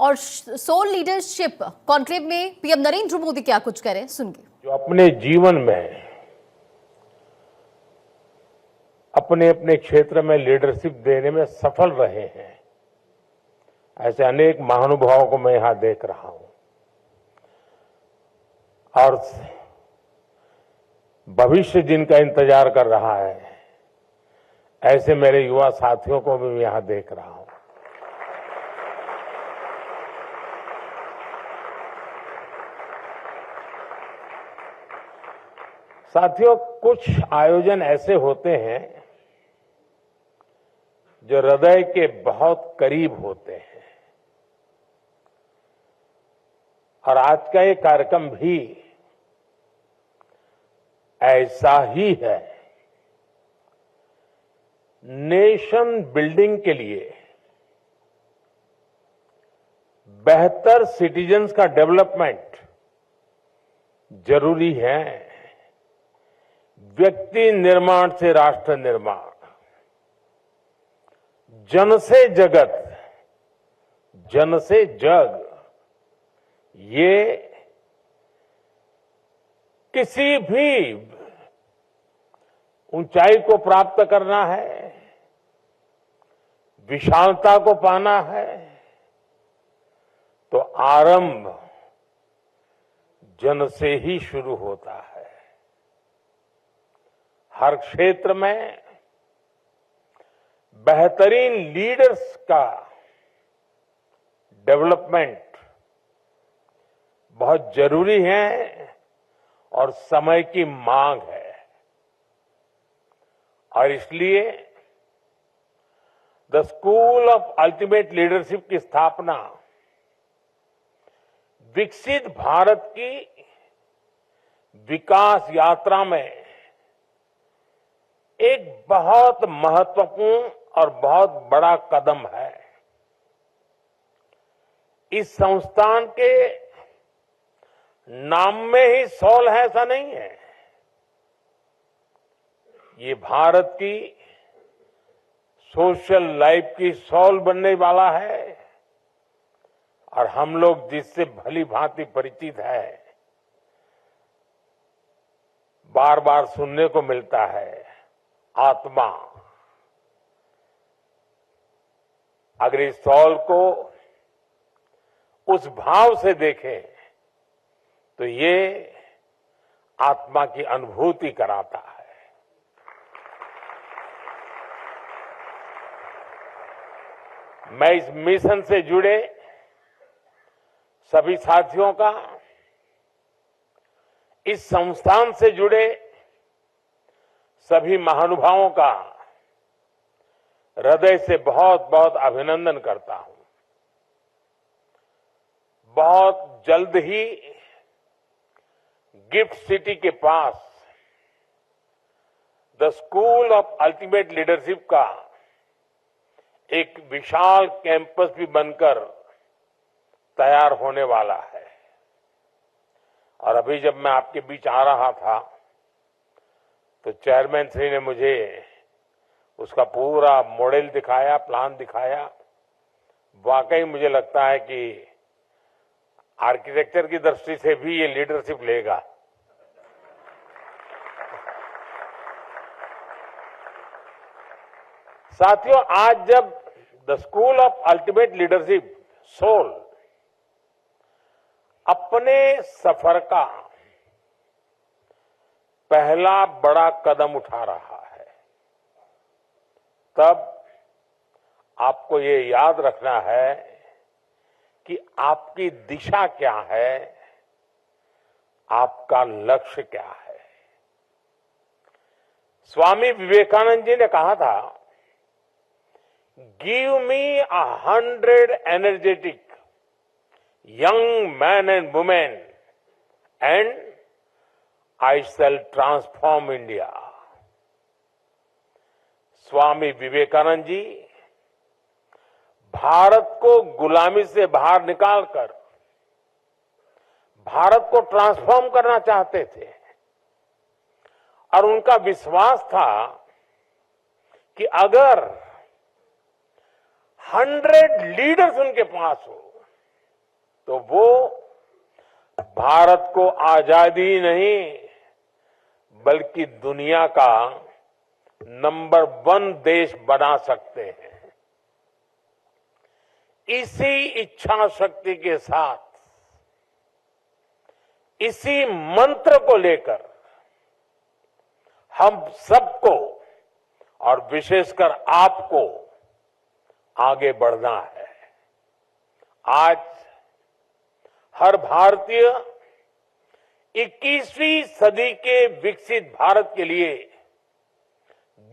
और soul leadership conclave में PM Narendra Modi क्या कुछ करें, सुनिए। जो अपने जीवन में अपने अपने क्षेत्र में लीडरशिप देने में सफल रहे हैं, ऐसे अनेक महानुभावों को मैं यहां देख रहा हूं और भविष्य जिनका इंतजार कर रहा है, ऐसे मेरे युवा साथियों को भी मैं यहां देख रहा हूं। साथियों, कुछ आयोजन ऐसे होते हैं जो हृदय के बहुत करीब होते हैं और आज का ये कार्यक्रम भी ऐसा ही है। नेशन बिल्डिंग के लिए, बेहतर सिटीजन्स का डेवलपमेंट जरूरी है। व्यक्ति निर्माण से राष्ट्र निर्माण, जन से जगत, जन से जग, ये किसी भी ऊंचाई को प्राप्त करना है, विशालता को पाना है, तो आरंभ जन से ही शुरू होता है। हर क्षेत्र में बेहतरीन लीडर्स का डेवलपमेंट बहुत जरूरी है और समय की मांग है। और इसलिए the school of ultimate leadership की स्थापना विकसित भारत की विकास यात्रा में एक बहुत महत्वपूर्ण और बहुत बड़ा कदम है। इस संस्थान के नाम में ही सोल है, ऐसा नहीं है। ये भारत की सोशल लाइफ की सोल बनने वाला है और हम लोग जिससे भली भांति परिचित है, बार बार सुनने को मिलता है, आत्मा। अगर इस सोल को उस भाव से देखें तो ये आत्मा की अनुभूति कराता है। मैं इस मिशन से जुड़े सभी साथियों का, इस संस्थान से जुड़े सभी महानुभावों का हृदय से बहुत बहुत अभिनंदन करता हूं। बहुत जल्द ही गिफ्ट सिटी के पास the school of ultimate leadership का एक विशाल कैंपस भी बनकर तैयार होने वाला है। और अभी जब मैं आपके बीच आ रहा था तो चेयरमैन श्री ने मुझे उसका पूरा मॉडल दिखाया, प्लान दिखाया। वाकई मुझे लगता है कि आर्किटेक्चर की दृष्टि से भी ये लीडरशिप लेगा। साथियों, आज जब the school of ultimate leadership soul अपने सफर का पहला बड़ा कदम उठा रहा है, तब आपको ये याद रखना है कि आपकी दिशा क्या है, आपका लक्ष्य क्या है। स्वामी विवेकानंद जी ने कहा था, give me 100 energetic young men and women and I shall transform India। Swami Vivekananda ji Bharat को गुलामी से बाहर निकालकर भारत को ट्रांसफॉर्म करना चाहते थे और उनका विश्वास था कि अगर 100 लीडर्स उनके पास हो तो वो भारत को आजादी नहीं बल्कि दुनिया का नंबर 1 देश बना सकते हैं। इसी इच्छा शक्ति के साथ, इसी मंत्र को लेकर हम सबको और विशेषकर आपको आगे बढ़ना है। आज हर भारतीय 21वीं सदी के विकसित भारत के लिए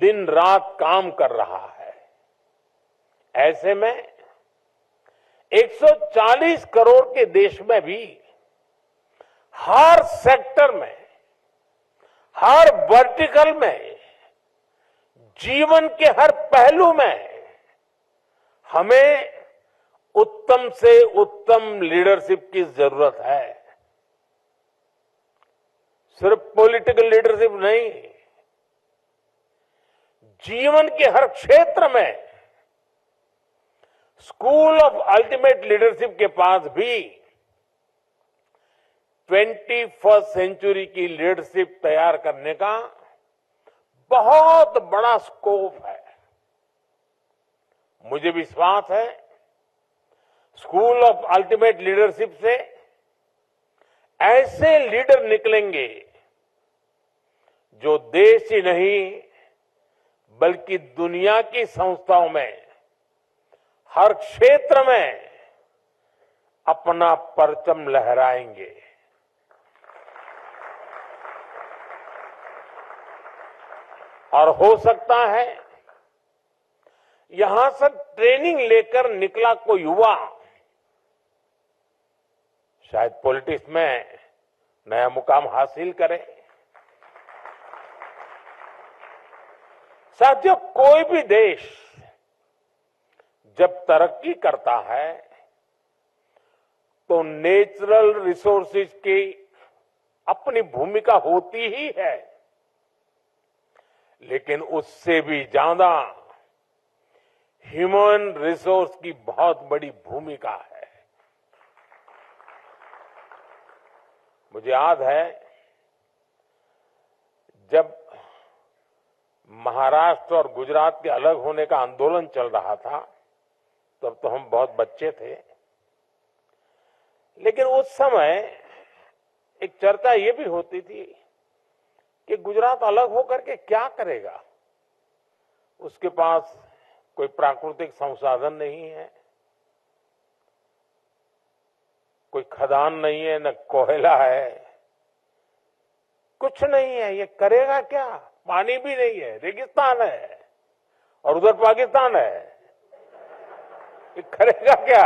दिन रात काम कर रहा है। ऐसे में 140 करोड़ के देश में भी हर सेक्टर में, हर वर्टिकल में, जीवन के हर पहलू में हमें उत्तम से उत्तम लीडरशिप की जरूरत है। सिर्फ पॉलिटिकल लीडरशिप नहीं, जीवन के हर क्षेत्र में स्कूल ऑफ अल्टीमेट लीडरशिप के पास भी 21वीं सेंचुरी की लीडरशिप तैयार करने का बहुत बड़ा स्कोप है। मुझे विश्वास है स्कूल ऑफ अल्टीमेट लीडरशिप से ऐसे लीडर निकलेंगे जो देश ही नहीं बल्कि दुनिया की संस्थाओं में हर क्षेत्र में अपना परचम लहराएंगे। और हो सकता है यहां से ट्रेनिंग लेकर निकला कोई युवा शायद पॉलिटिक्स में नया मुकाम हासिल करे। साथियों, कोई भी देश जब तरक्की करता है तो नेचुरल रिसोर्सेज की अपनी भूमिका होती ही है, लेकिन उससे भी ज्यादा ह्यूमन रिसोर्स की बहुत बड़ी भूमिका है। मुझे याद है जब महाराष्ट्र और गुजरात के अलग होने का आंदोलन चल रहा था, तब तो हम बहुत बच्चे थे, लेकिन उस समय एक चर्चा ये भी होती थी कि गुजरात अलग होकर के क्या करेगा। उसके पास कोई प्राकृतिक संसाधन नहीं है, कोई खदान नहीं है, न कोयला है, कुछ नहीं है, ये करेगा क्या? पानी भी नहीं है, रेगिस्तान है, और उधर पाकिस्तान है, ये करेगा क्या?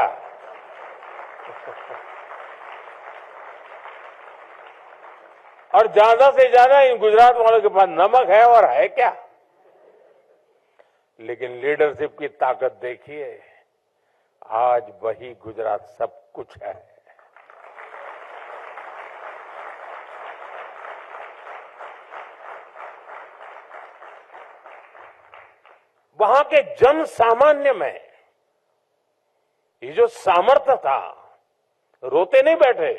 और ज्यादा से ज्यादा इन गुजरात वालों के पास नमक है, और है क्या? लेकिन लीडरशिप की ताकत देखिए, आज वही गुजरात सब कुछ है। वहां के जन सामान्य में ये जो सामर्थ्य था, रोते नहीं बैठे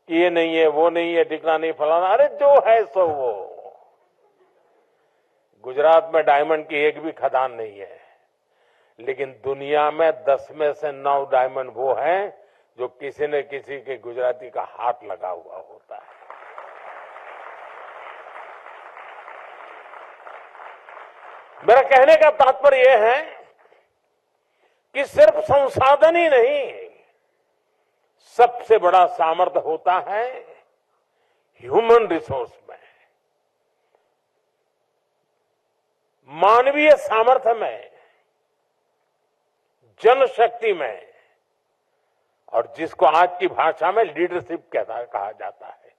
कि ये नहीं है, वो नहीं है, ठिकाना नहीं, फलाना, अरे जो है सो वो। गुजरात में डायमंड की एक भी खदान नहीं है, लेकिन दुनिया में 10 में से 9 डायमंड वो हैं जो किसी न किसी के गुजराती का हाथ लगा हुआ होता है। मेरा कहने का तात्पर्य यह है कि सिर्फ संसाधन ही नहीं, सबसे बड़ा सामर्थ्य होता है ह्यूमन रिसोर्स में, मानवीय सामर्थ्य में, जनशक्ति में, और जिसको आज की भाषा में लीडरशिप कहा जाता है।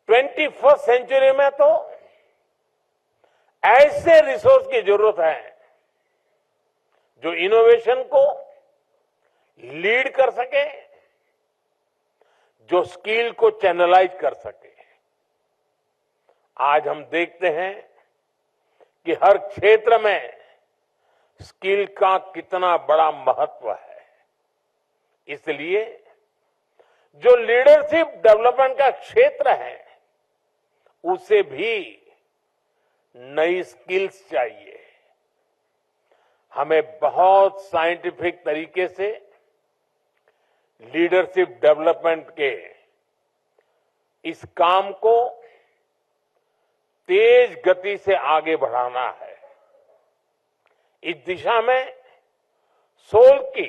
21वीं सेंचुरी में तो ऐसे रिसोर्स की जरूरत है जो इनोवेशन को लीड कर सके, जो स्किल को चैनलाइज कर सके। आज हम देखते हैं कि हर क्षेत्र में स्किल का कितना बड़ा महत्व है। इसलिए जो लीडरशिप डेवलपमेंट का क्षेत्र है उसे भी नई स्किल्स चाहिए। हमें बहुत साइंटिफिक तरीके से लीडरशिप डेवलपमेंट के इस काम को तेज गति से आगे बढ़ाना है। इस दिशा में सोल की,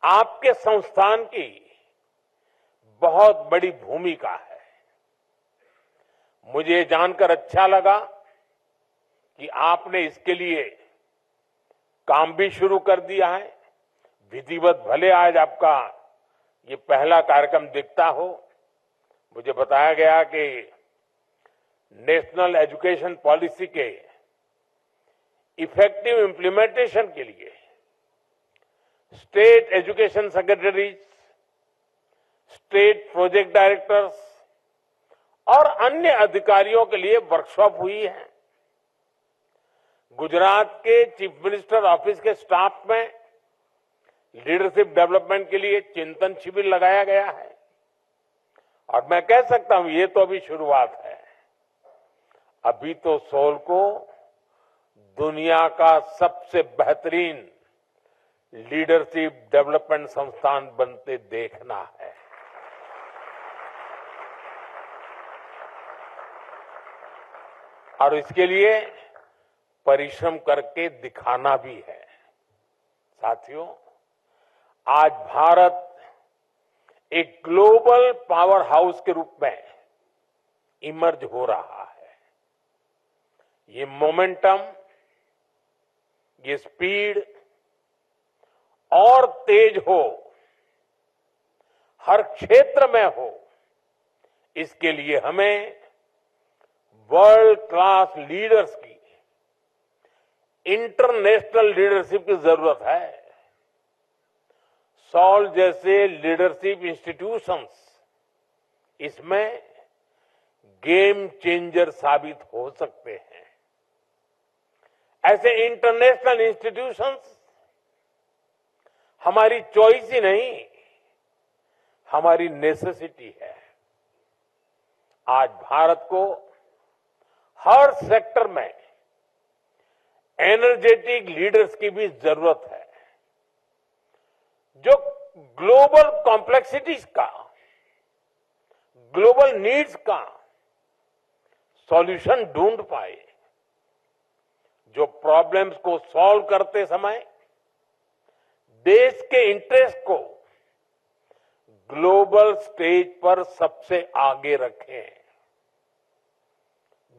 आपके संस्थान की बहुत बड़ी भूमिका है। मुझे ये जानकर अच्छा लगा कि आपने इसके लिए काम भी शुरू कर दिया है। विधिवत भले आज आपका ये पहला कार्यक्रम दिखता हो, मुझे बताया गया कि नेशनल एजुकेशन पॉलिसी के इफेक्टिव इंप्लीमेंटेशन के लिए state education secretaries, state project directors और अन्य अधिकारियों के लिए वर्कशॉप हुई है। गुजरात के चीफ मिनिस्टर ऑफिस के स्टाफ में लीडरशिप डेवलपमेंट के लिए चिंतन शिविर लगाया गया है। और मैं कह सकता हूं ये तो अभी शुरुआत है। अभी तो सोल को दुनिया का सबसे बेहतरीन लीडरशिप डेवलपमेंट संस्थान बनते देखना है। और इसके लिए परिश्रम करके दिखाना भी है। साथियों, आज भारत एक ग्लोबल पावर हाउस के रूप में इमर्ज हो रहा है। ये मोमेंटम, ये स्पीड और तेज हो, हर क्षेत्र में हो, इसके लिए हमें वर्ल्ड क्लास लीडर्स की, इंटरनेशनल लीडरशिप की जरूरत है। सॉल जैसे लीडरशिप इंस्टीट्यूशंस इसमें गेम चेंजर साबित हो सकते हैं। ऐसे इंटरनेशनल इंस्टीट्यूशंस हमारी चॉइस ही नहीं, हमारी नेसेसिटी है। आज भारत को हर सेक्टर में एनर्जेटिक लीडर्स की भी जरूरत है, जो ग्लोबल कॉम्प्लेक्सिटीज का, ग्लोबल नीड्स का सॉल्यूशन ढूंढ पाए, जो प्रॉब्लम्स को सॉल्व करते समय देश के इंटरेस्ट को ग्लोबल स्टेज पर सबसे आगे रखें,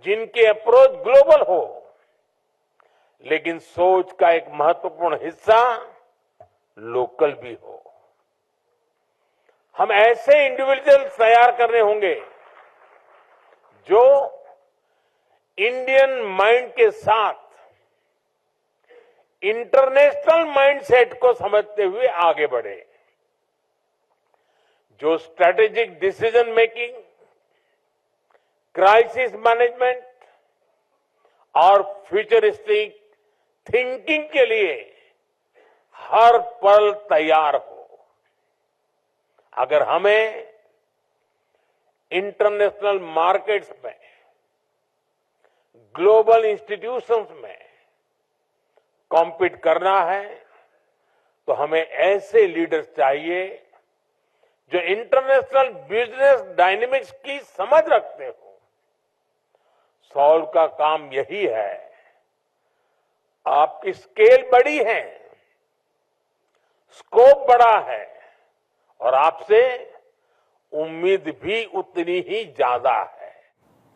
जिनकी अप्रोच ग्लोबल हो लेकिन सोच का एक महत्वपूर्ण हिस्सा लोकल भी हो। हम ऐसे इंडिविजुअल्स तैयार करने होंगे जो इंडियन माइंड के साथ इंटरनेशनल माइंडसेट को समझते हुए आगे बढ़े, जो strategic decision making, crisis management और फ्यूचरिस्टिक थिंकिंग के लिए हर पल तैयार हो। अगर हमें इंटरनेशनल मार्केट्स में, ग्लोबल इंस्टीट्यूशंस में कॉम्पीट करना है तो हमें ऐसे लीडर्स चाहिए जो इंटरनेशनल बिजनेस डायनेमिक्स की समझ रखते हो। सॉल्व का काम यही है। आपकी स्केल बड़ी है, स्कोप बड़ा है और आपसे उम्मीद भी उतनी ही ज्यादा है।